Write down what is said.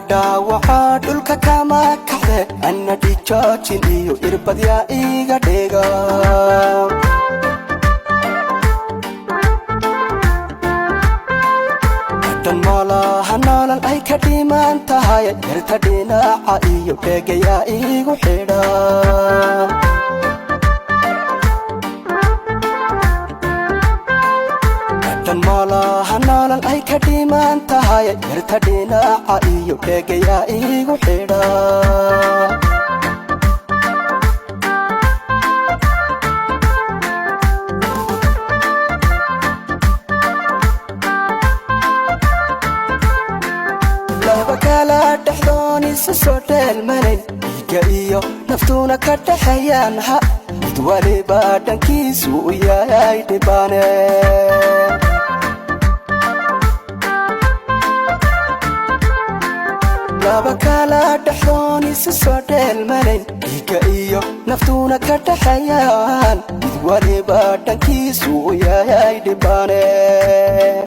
dhaawaca dhulka kama kaxde anna dhijoojin iyo irbadya iga dhiga dan malaha nolol ay ka dhiman tahay yarta dhinaca iyo dhegaya igu xidha dan malaha nolol ay ka dhiman tahay yarta dhinaca iyo dhegaya igu xidha kala dhaxdooni soo dheelmayn iga iyo naftuna ka dhaxayaan ha mid waliba dhankiisu u yahay dhibane laba kala dhaxdooni soo dheelmayn iga iyo naftuna ka dhaxayaan mid waliba dhankiisu u yahay dhibane